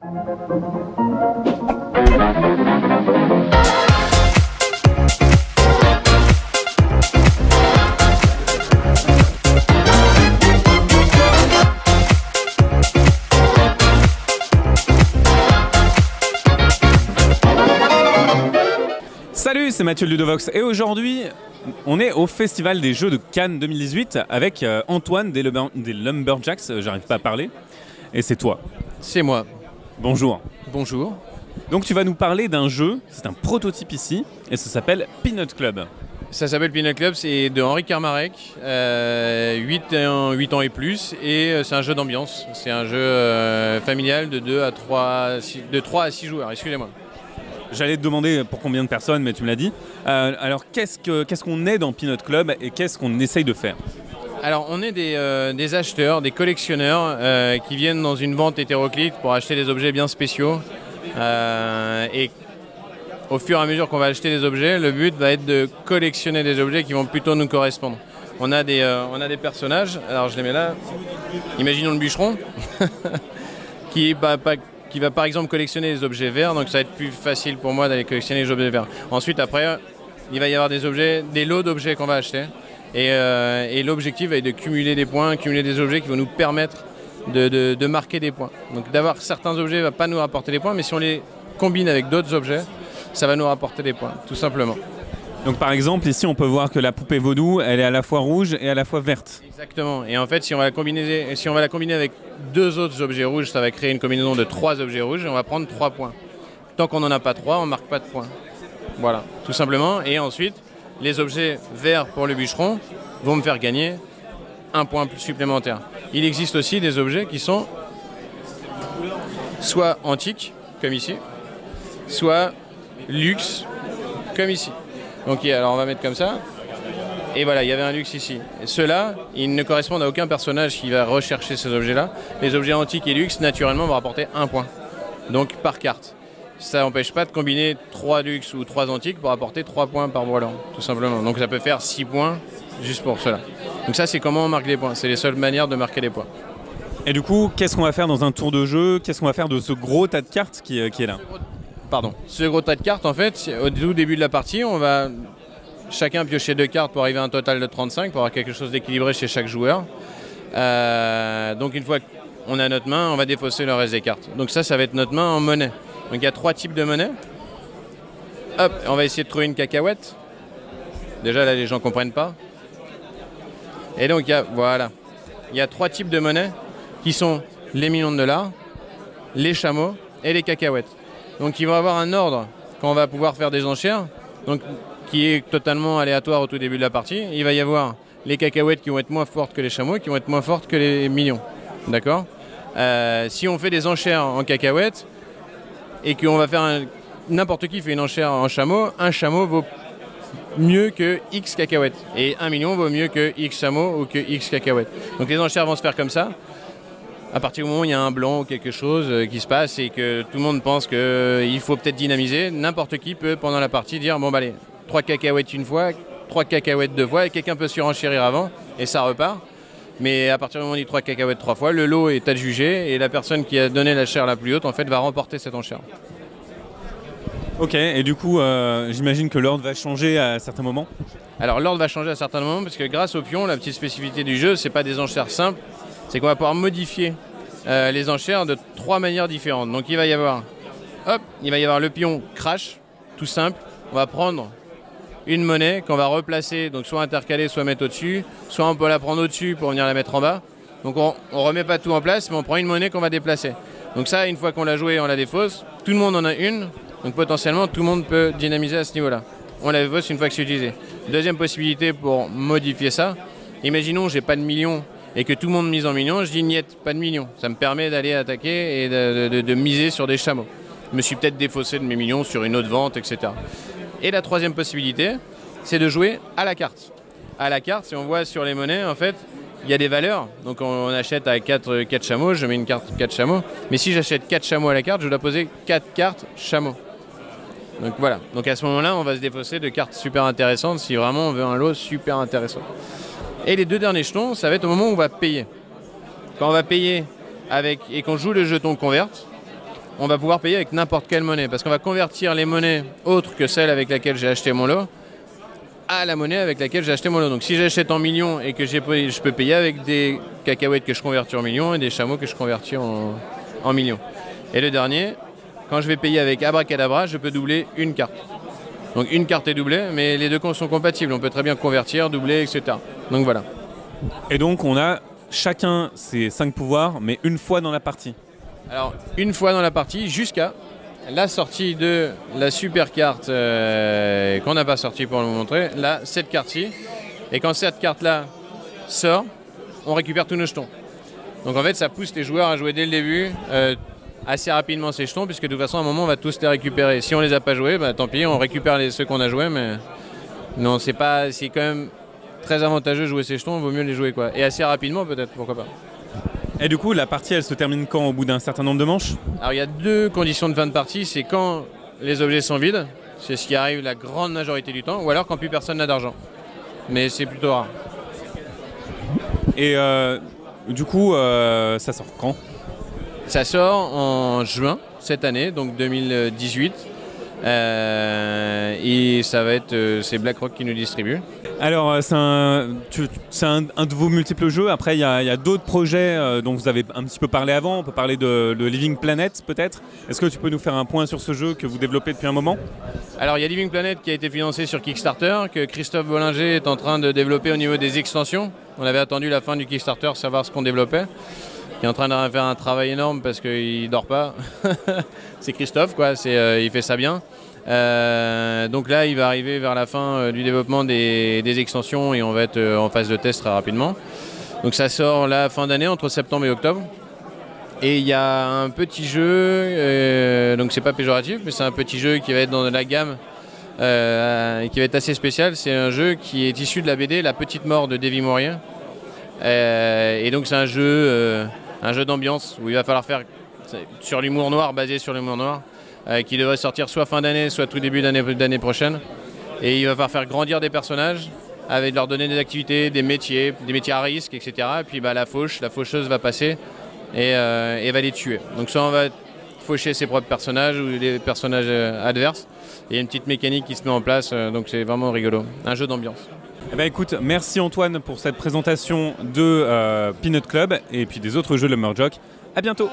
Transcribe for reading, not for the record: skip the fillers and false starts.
Salut, c'est Mathieu de Ludovox et aujourd'hui on est au Festival des Jeux de Cannes 2018 avec Antoine des Lumberjacks, j'arrive pas à parler, et c'est toi. C'est moi. Bonjour. Bonjour. Donc tu vas nous parler d'un jeu, c'est un prototype ici, et ça s'appelle Peanut Club. Ça s'appelle Peanut Club, c'est de Henri Carmarek, 8 ans et plus, et c'est un jeu d'ambiance. C'est un jeu familial de 3 à 6 joueurs, excusez-moi. J'allais te demander pour combien de personnes, mais tu me l'as dit. Alors qu'est-ce qu'on est dans Peanut Club et qu'est-ce qu'on essaye de faire? Alors on est des acheteurs, des collectionneurs qui viennent dans une vente hétéroclite pour acheter des objets bien spéciaux. Et au fur et à mesure qu'on va acheter des objets, le but va être de collectionner des objets qui vont plutôt nous correspondre. On a des personnages, alors je les mets là. Imaginons le bûcheron qui va par exemple collectionner les objets verts, donc ça va être plus facile pour moi d'aller collectionner les objets verts. Ensuite, après, il va y avoir des lots d'objets qu'on va acheter. Et l'objectif va être de cumuler des points, cumuler des objets qui vont nous permettre de marquer des points. Donc d'avoir certains objets ne va pas nous rapporter des points, mais si on les combine avec d'autres objets, ça va nous rapporter des points, tout simplement. Donc par exemple, ici on peut voir que la poupée vaudou, elle est à la fois rouge et à la fois verte. Exactement. Et en fait, si on va la combiner avec 2 autres objets rouges, ça va créer une combinaison de 3 objets rouges et on va prendre 3 points. Tant qu'on n'en a pas 3, on ne marque pas de points. Voilà, tout simplement. Et ensuite, les objets verts pour le bûcheron vont me faire gagner 1 point supplémentaire. Il existe aussi des objets qui sont soit antiques, comme ici, soit luxe, comme ici. Donc alors on va mettre comme ça. Et voilà, il y avait un luxe ici. Et ceux-là, ils ne correspondent à aucun personnage qui va rechercher ces objets-là. Les objets antiques et luxe, naturellement, vont rapporter 1 point. Donc par carte. Ça n'empêche pas de combiner 3 luxe ou 3 antiques pour apporter 3 points par volant, tout simplement. Donc ça peut faire 6 points juste pour cela. Donc ça, c'est comment on marque les points. C'est les seules manières de marquer les points. Et du coup, qu'est-ce qu'on va faire dans un tour de jeu? Qu'est-ce qu'on va faire de ce gros tas de cartes qui est là? Pardon. Ce gros tas de cartes, en fait, au tout début de la partie, on va chacun piocher 2 cartes pour arriver à un total de 35, pour avoir quelque chose d'équilibré chez chaque joueur. Donc une fois qu'on a notre main, on va défausser le reste des cartes. Donc ça va être notre main en monnaie. Donc il y a 3 types de monnaie. Hop, on va essayer de trouver une cacahuète. Déjà là, les gens ne comprennent pas. Et donc voilà. Il y a 3 types de monnaie qui sont les millions de dollars, les chameaux et les cacahuètes. Donc ils vont avoir un ordre quand on va pouvoir faire des enchères, donc, qui est totalement aléatoire au tout début de la partie. Il va y avoir les cacahuètes qui vont être moins fortes que les chameaux, qui vont être moins fortes que les millions. D'accord? Si on fait des enchères en cacahuètes et qu'on va faire n'importe qui fait une enchère en chameau, un chameau vaut mieux que X cacahuètes. Et 1 million vaut mieux que X chameaux ou que X cacahuètes. Donc les enchères vont se faire comme ça. À partir du moment où il y a un blanc ou quelque chose qui se passe et que tout le monde pense qu'il faut peut-être dynamiser, n'importe qui peut pendant la partie dire bon bah allez, 3 cacahuètes une fois, 3 cacahuètes 2 fois, et quelqu'un peut surenchérir avant et ça repart. Mais à partir du moment où on dit 3 cacahuètes 3 fois, le lot est adjugé et la personne qui a donné la chaire la plus haute en fait va remporter cette enchère. Ok, et du coup j'imagine que l'ordre va changer à certains moments? Alors l'ordre va changer à certains moments parce que grâce au pion, la petite spécificité du jeu, c'est pas des enchères simples. C'est qu'on va pouvoir modifier les enchères de 3 manières différentes. Donc il va y avoir le pion crash, tout simple. On va prendre une monnaie qu'on va replacer, donc soit intercaler, soit mettre au-dessus. Soit on peut la prendre au-dessus pour venir la mettre en bas. Donc on ne remet pas tout en place, mais on prend une monnaie qu'on va déplacer. Donc ça, une fois qu'on l'a joué, on la défausse. Tout le monde en a une, donc potentiellement tout le monde peut dynamiser à ce niveau-là. On la défausse une fois que c'est utilisé. Deuxième possibilité pour modifier ça, imaginons j'ai pas de millions et que tout le monde mise en millions, je dis niet, pas de millions. Ça me permet d'aller attaquer et de miser sur des chameaux. Je me suis peut-être défaussé de mes millions sur une autre vente, etc. Et la troisième possibilité, c'est de jouer à la carte. À la carte, si on voit sur les monnaies, en fait, il y a des valeurs. Donc on achète à 4 chameaux, je mets une carte 4 chameaux. Mais si j'achète 4 chameaux à la carte, je dois poser 4 cartes chameaux. Donc voilà. Donc à ce moment-là, on va se défausser de cartes super intéressantes si vraiment on veut un lot super intéressant. Et les 2 derniers jetons, ça va être au moment où on va payer. Quand on va payer et qu'on joue le jeton convert, on va pouvoir payer avec n'importe quelle monnaie. Parce qu'on va convertir les monnaies autres que celles avec laquelle j'ai acheté mon lot à la monnaie avec laquelle j'ai acheté mon lot. Donc si j'achète en millions et que je peux payer avec des cacahuètes que je convertis en millions et des chameaux que je convertis en millions. Et le dernier, quand je vais payer avec Abracadabra, je peux doubler une carte. Donc une carte est doublée, mais les deux comptes sont compatibles. On peut très bien convertir, doubler, etc. Donc voilà. Et donc on a chacun ses 5 pouvoirs, mais une fois dans la partie. Alors une fois dans la partie, jusqu'à la sortie de la super carte qu'on n'a pas sortie pour vous montrer, là, cette carte-ci. Et quand cette carte-là sort, on récupère tous nos jetons. Donc en fait, ça pousse les joueurs à jouer dès le début assez rapidement ces jetons, puisque de toute façon, à un moment, on va tous les récupérer. Si on les a pas joués, bah, tant pis, on récupère ceux qu'on a joués, mais non, c'est quand même très avantageux de jouer ces jetons, il vaut mieux les jouer, quoi. Et assez rapidement peut-être, pourquoi pas. Et du coup, la partie, elle se termine quand, au bout d'un certain nombre de manches? Alors il y a 2 conditions de fin de partie, c'est quand les objets sont vides, c'est ce qui arrive la grande majorité du temps, ou alors quand plus personne n'a d'argent. Mais c'est plutôt rare. Et du coup, ça sort quand? Ça sort en juin cette année, donc 2018. Et ça va être c'est BlackRock qui nous distribue. Alors c'est un de vos multiples jeux. Après il y a d'autres projets dont vous avez un petit peu parlé avant. On peut parler de Living Planet peut-être. Est-ce que tu peux nous faire un point sur ce jeu que vous développez depuis un moment? Alors il y a Living Planet qui a été financé sur Kickstarter, que Christophe Bollinger est en train de développer au niveau des extensions. On avait attendu la fin du Kickstarter, savoir ce qu'on développait. Qui est en train de faire un travail énorme parce qu'il dort pas. C'est Christophe, quoi. Il fait ça bien. Donc là, il va arriver vers la fin du développement des extensions et on va être en phase de test très rapidement. Donc ça sort la fin d'année, entre septembre et octobre. Et il y a un petit jeu, donc c'est pas péjoratif, mais c'est un petit jeu qui va être dans la gamme et qui va être assez spécial. C'est un jeu qui est issu de la BD La Petite Mort de Davy Mourier. Et donc c'est un jeu d'ambiance où il va falloir faire sur l'humour noir, basé sur l'humour noir, qui devrait sortir soit fin d'année, soit tout début d'année prochaine. Et il va falloir faire grandir des personnages, avec leur donner des activités, des métiers à risque, etc. Et puis la faucheuse va passer et va les tuer. Donc soit on va faucher ses propres personnages ou les personnages adverses. Et il y a une petite mécanique qui se met en place, donc c'est vraiment rigolo. Un jeu d'ambiance. Eh ben écoute, merci Antoine pour cette présentation de Peanut Club et puis des autres jeux Lumberjack. À bientôt.